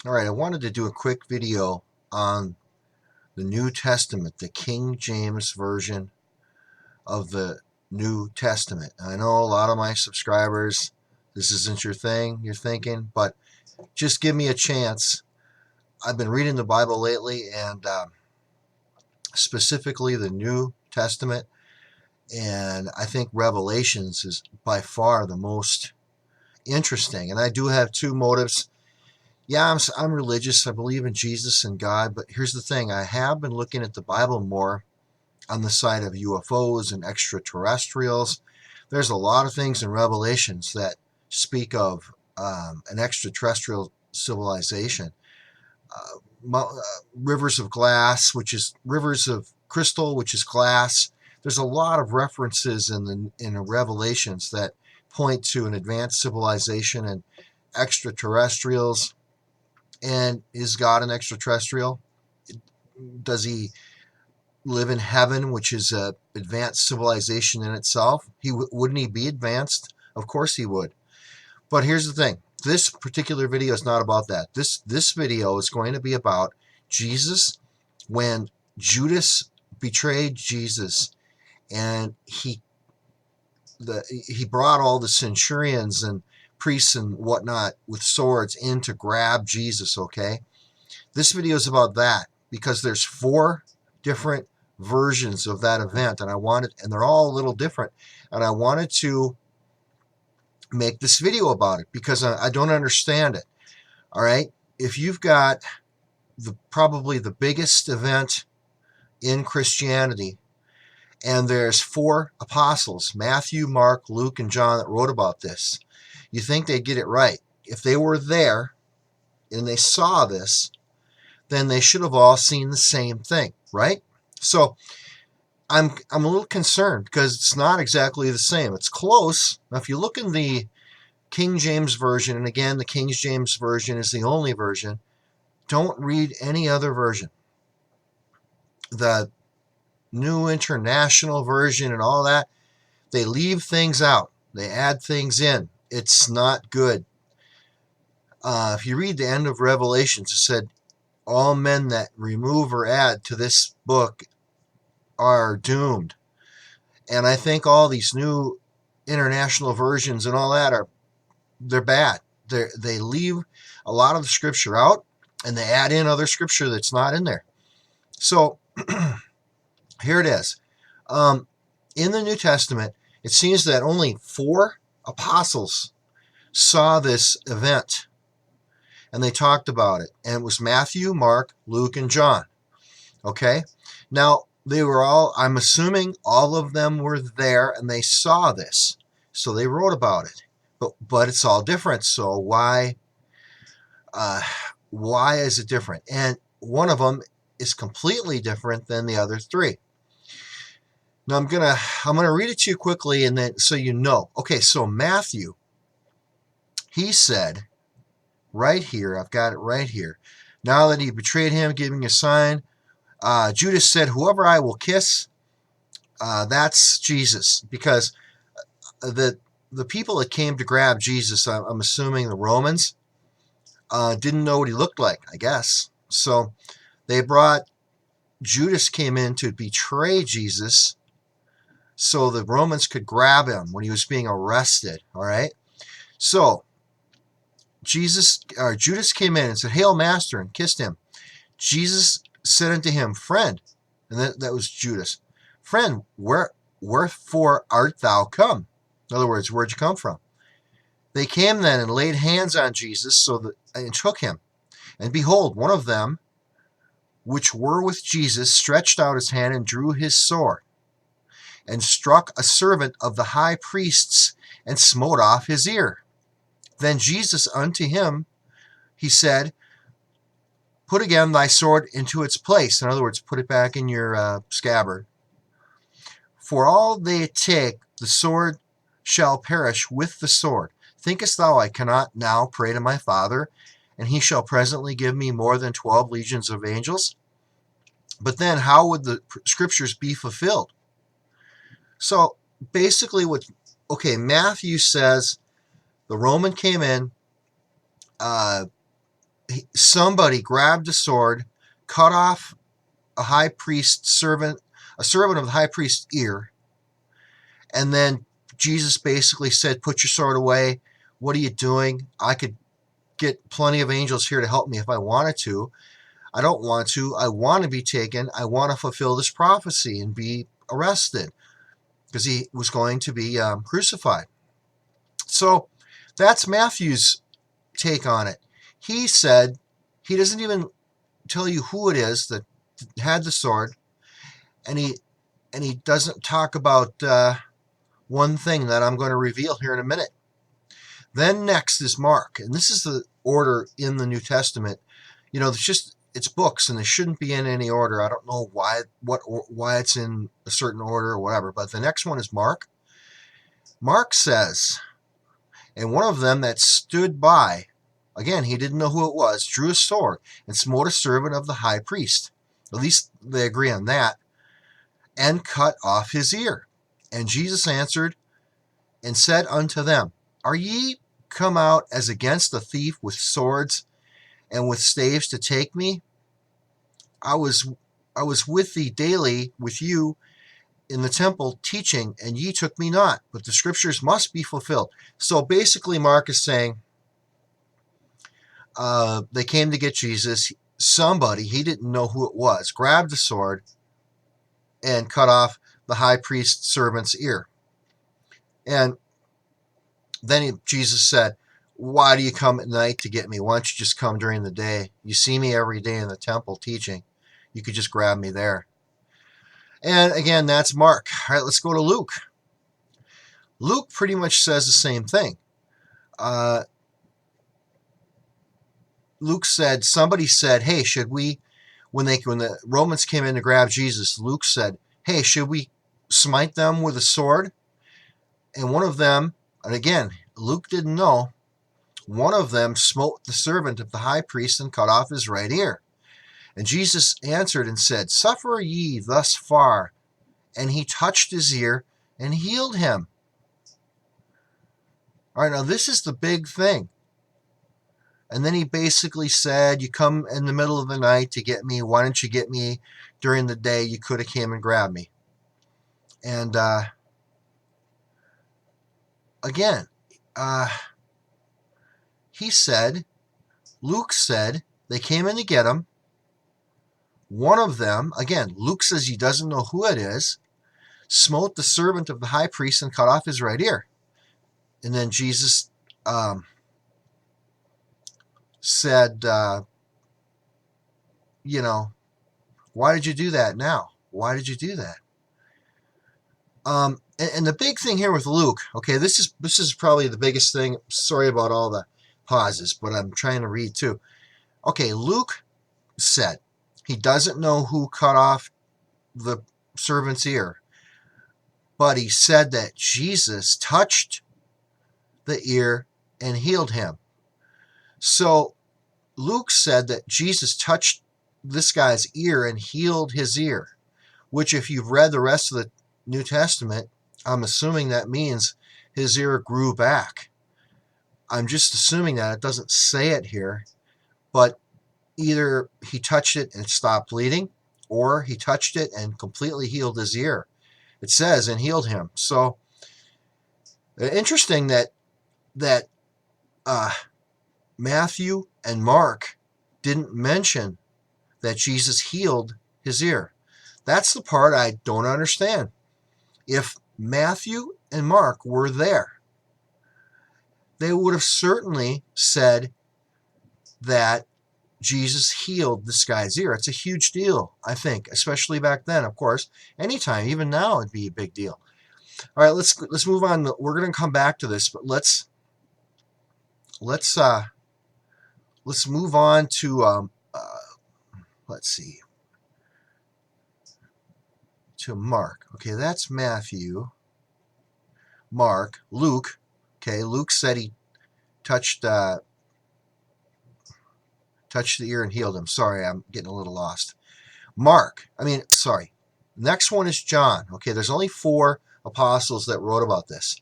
All right, I wanted to do a quick video on the New Testament, the King James Version of the New Testament. I know a lot of my subscribers, this isn't your thing, you're thinking, but just give me a chance. I've been reading the Bible lately, and specifically the New Testament, and I think Revelations is by far the most interesting. And I do have two motives. Yeah, I'm religious. I believe in Jesus and God, but here's the thing. I have been looking at the Bible more on the side of UFOs and extraterrestrials. There's a lot of things in Revelations that speak of an extraterrestrial civilization. Rivers of glass, which is rivers of crystal, which is glass. There's a lot of references in the Revelations that point to an advanced civilization and extraterrestrials. And is God an extraterrestrial? Does he live in heaven, which is a advanced civilization in itself? Wouldn't he be advanced? Of course he would. But here's the thing. This particular video is not about that. This video is going to be about Jesus when Judas betrayed Jesus, and he brought all the centurions and priests and whatnot with swords in to grab Jesus, okay? This video is about that because there's 4 different versions of that event, and they're all a little different, and I wanted to make this video about it because I don't understand it. All right, if you've got probably the biggest event in Christianity, and there's 4 apostles, Matthew, Mark, Luke, and John, that wrote about this, you think they'd get it right. If they were there and they saw this, then they should have all seen the same thing, right? So I'm a little concerned because it's not exactly the same. It's close. Now, if you look in the King James Version, and again, the King James Version is the only version, don't read any other version. The New International Version and all that, they leave things out. They add things in. It's not good. If you read the end of Revelations, it said, all men that remove or add to this book are doomed. And I think all these new international versions and all that they're bad. They leave a lot of the scripture out, and they add in other scripture that's not in there. So here it is. In the New Testament, it seems that only 4 apostles saw this event, and they talked about it. And it was Matthew, Mark, Luke, and John. Okay? Now, they were all, I'm assuming all of them were there, and they saw this. So they wrote about it. But it's all different. So why is it different? And one of them is completely different than the other 3. Now I'm gonna read it to you quickly, and then so you know. Okay, so Matthew, he said right here, I've got it right here. Now that he betrayed him, giving a sign, Judas said, "Whoever I will kiss, that's Jesus," because the people that came to grab Jesus, I'm assuming the Romans, didn't know what he looked like, I guess. So Judas came in to betray Jesus so the Romans could grab him when he was being arrested, all right? So Judas came in and said, "Hail, Master," and kissed him. Jesus said unto him, "Friend," and that was Judas, "Friend, wherefore art thou come?" In other words, where'd you come from? They came then and laid hands on Jesus and took him. And behold, one of them, which were with Jesus, stretched out his hand and drew his sword, and struck a servant of the high priest's, and smote off his ear. Then Jesus unto him, he said, "Put again thy sword into its place." In other words, put it back in your scabbard. "For all they take the sword shall perish with the sword. Thinkest thou I cannot now pray to my Father, and he shall presently give me more than 12 legions of angels?" But then how would the scriptures be fulfilled? So basically Matthew says the Roman came in, somebody grabbed a sword, cut off a servant of the high priest's ear, and then Jesus basically said, "Put your sword away. What are you doing? I could get plenty of angels here to help me if I wanted to. I don't want to. I want to be taken. I want to fulfill this prophecy and be arrested," because he was going to be crucified. So that's Matthew's take on it. He said he doesn't even tell you who it is that had the sword, and he doesn't talk about one thing that I'm going to reveal here in a minute. Then next is Mark, and this is the order in the New Testament. You know, it's books, and they shouldn't be in any order. I don't know why it's in a certain order or whatever. But the next one is Mark. Mark says, "And one of them that stood by," again, he didn't know who it was, "drew a sword and smote a servant of the high priest." At least they agree on that. "And cut off his ear. And Jesus answered and said unto them, Are ye come out as against a thief with swords and with staves to take me? I was with thee daily with you in the temple teaching, and ye took me not. But the scriptures must be fulfilled." So basically, Mark is saying they came to get Jesus. Somebody, he didn't know who it was, grabbed the sword and cut off the high priest's servant's ear. And then Jesus said, "Why do you come at night to get me? Why don't you just come during the day? You see me every day in the temple teaching. You could just grab me there." And again, that's Mark. All right, let's go to Luke. Luke pretty much says the same thing. Luke said, somebody said, "Hey, should we," when the Romans came in to grab Jesus, Luke said, "Hey, should we smite them with a sword?" And one of them, and again, Luke didn't know, one of them smote the servant of the high priest and cut off his right ear. And Jesus answered and said, "Suffer ye thus far." And he touched his ear and healed him. All right, now this is the big thing. And then he basically said, "You come in the middle of the night to get me. Why don't you get me during the day? You could have came and grabbed me." And again, he said, Luke said, they came in to get him. One of them, again, Luke says he doesn't know who it is, smote the servant of the high priest and cut off his right ear. And then Jesus said, "Why did you do that now? Why did you do that?" And the big thing here with Luke, okay, this is probably the biggest thing. Sorry about all the pauses, but I'm trying to read too. Okay, Luke said he doesn't know who cut off the servant's ear, but he said that Jesus touched the ear and healed him. So Luke said that Jesus touched this guy's ear and healed his ear, which if you've read the rest of the New Testament, I'm assuming that means his ear grew back. I'm just assuming that. It doesn't say it here, but either he touched it and it stopped bleeding, or he touched it and completely healed his ear. It says, "and healed him." So interesting that Matthew and Mark didn't mention that Jesus healed his ear. That's the part I don't understand. If Matthew and Mark were there, they would have certainly said that Jesus healed this guy's ear. It's a huge deal, I think, especially back then, of course. Anytime, even now, it'd be a big deal. All right, let's move on. We're going to come back to this, but let's move on to let's see, to Mark. Okay, that's Matthew. Mark, Luke. Okay, Luke said he touched the ear and healed him. Sorry, I'm getting a little lost. Next one is John. Okay, there's only 4 apostles that wrote about this.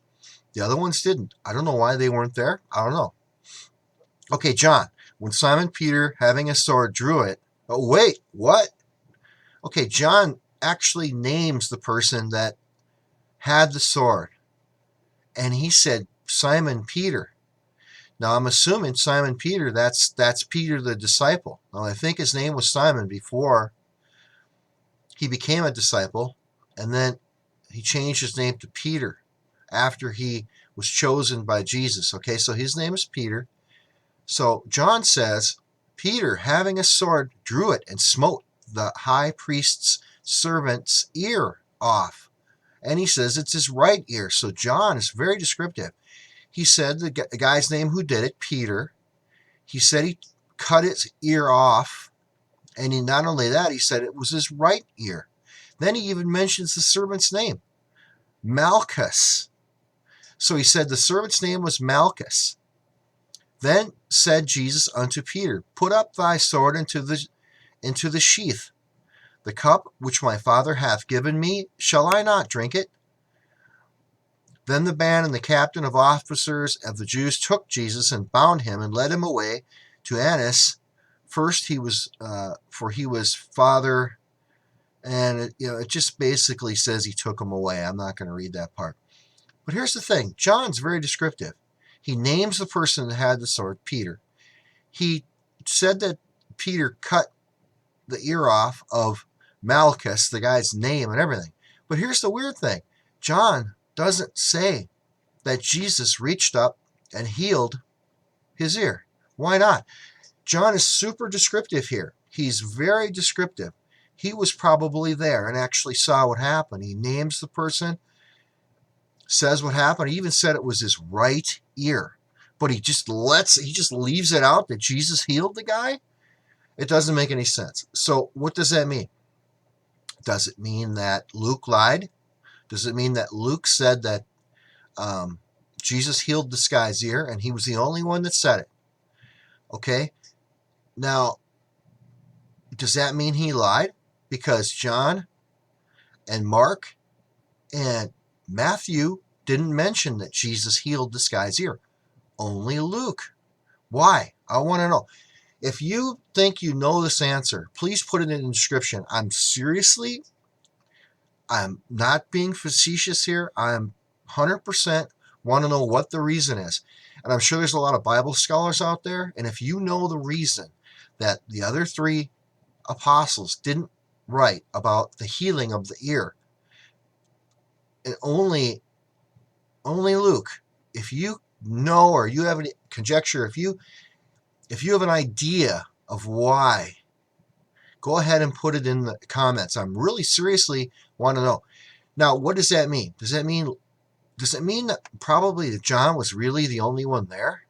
The other ones didn't. I don't know why they weren't there. I don't know. Okay, John. When Simon Peter, having a sword, drew it. Oh, wait, what? Okay, John actually names the person that had the sword. And he said, Simon Peter. Now, I'm assuming Simon Peter, that's Peter the disciple. Now, I think his name was Simon before he became a disciple. And then he changed his name to Peter after he was chosen by Jesus. Okay, so his name is Peter. So John says, Peter, having a sword, drew it and smote the high priest's servant's ear off. And he says it's his right ear. So John is very descriptive. He said the guy's name who did it, Peter. He said he cut his ear off. And he, not only that, he said it was his right ear. Then he even mentions the servant's name, Malchus. So he said the servant's name was Malchus. Then said Jesus unto Peter, put up thy sword into the sheath. The cup which my Father hath given me, shall I not drink it? Then the band and the captain of officers of the Jews took Jesus and bound him and led him away to Annas. First he was, for he was father, and it just basically says he took him away. I'm not going to read that part. But here's the thing. John's very descriptive. He names the person that had the sword, Peter. He said that Peter cut the ear off of Malchus, the guy's name and everything. But here's the weird thing. John doesn't say that Jesus reached up and healed his ear. Why not? John is super descriptive here. He's very descriptive. He was probably there and actually saw what happened. He names the person, says what happened. He even said it was his right ear. But he just leaves it out that Jesus healed the guy? It doesn't make any sense. So what does that mean? Does it mean that Luke lied? Does it mean that Luke said that Jesus healed this guy's ear and he was the only one that said it? Okay. Now, does that mean he lied? Because John and Mark and Matthew didn't mention that Jesus healed this guy's ear. Only Luke. Why? I want to know. If you think you know this answer, please put it in the description. I'm not being facetious here. I'm 100% want to know what the reason is. And I'm sure there's a lot of Bible scholars out there. And if you know the reason that the other three apostles didn't write about the healing of the ear, and only Luke, if you know, or you have a conjecture, if you have an idea of why, go ahead and put it in the comments. I'm really seriously want to know. Now, what does that mean? Does it mean that probably that John was really the only one there?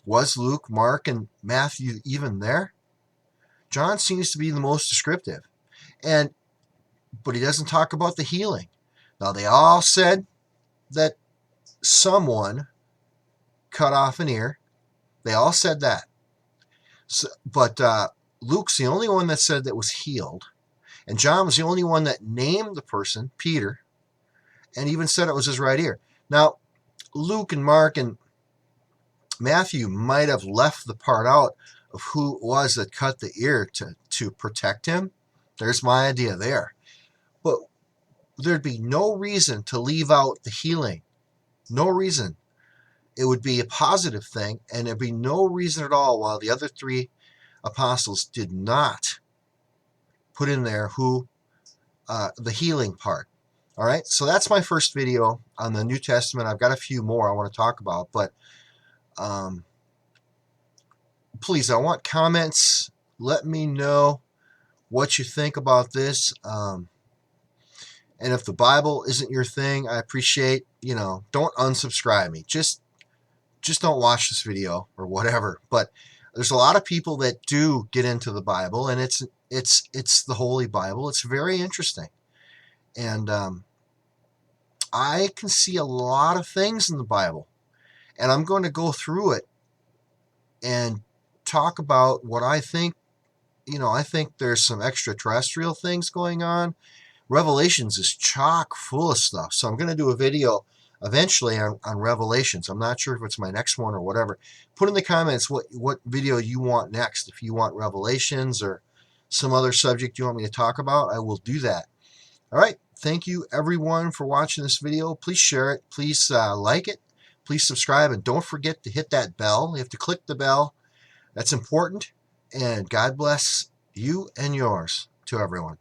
Was Luke, Mark, and Matthew even there? John seems to be the most descriptive. But he doesn't talk about the healing. Now, they all said that someone cut off an ear. They all said that. So, but Luke's the only one that said that was healed. And John was the only one that named the person, Peter, and even said it was his right ear. Now, Luke and Mark and Matthew might have left the part out of who it was that cut the ear to protect him. There's my idea there. But there'd be no reason to leave out the healing. No reason. It would be a positive thing, and there'd be no reason at all why the other three apostles did not put in there who the healing part. All right, so that's my first video on the New Testament. I've got a few more I want to talk about, but please, I want comments. Let me know what you think about this. And if the Bible isn't your thing, I appreciate, don't unsubscribe me. Just don't watch this video or whatever. But there's a lot of people that do get into the Bible, and it's the Holy Bible. It's very interesting. And I can see a lot of things in the Bible. And I'm going to go through it and talk about what I think. I think there's some extraterrestrial things going on. Revelations is chock full of stuff. So I'm going to do a video eventually on Revelations. I'm not sure if it's my next one or whatever. Put in the comments what video you want next. If you want Revelations or some other subject you want me to talk about, I will do that. All right. Thank you, everyone, for watching this video. Please share it. Please like it. Please subscribe. And don't forget to hit that bell. You have to click the bell. That's important. And God bless you and yours to everyone.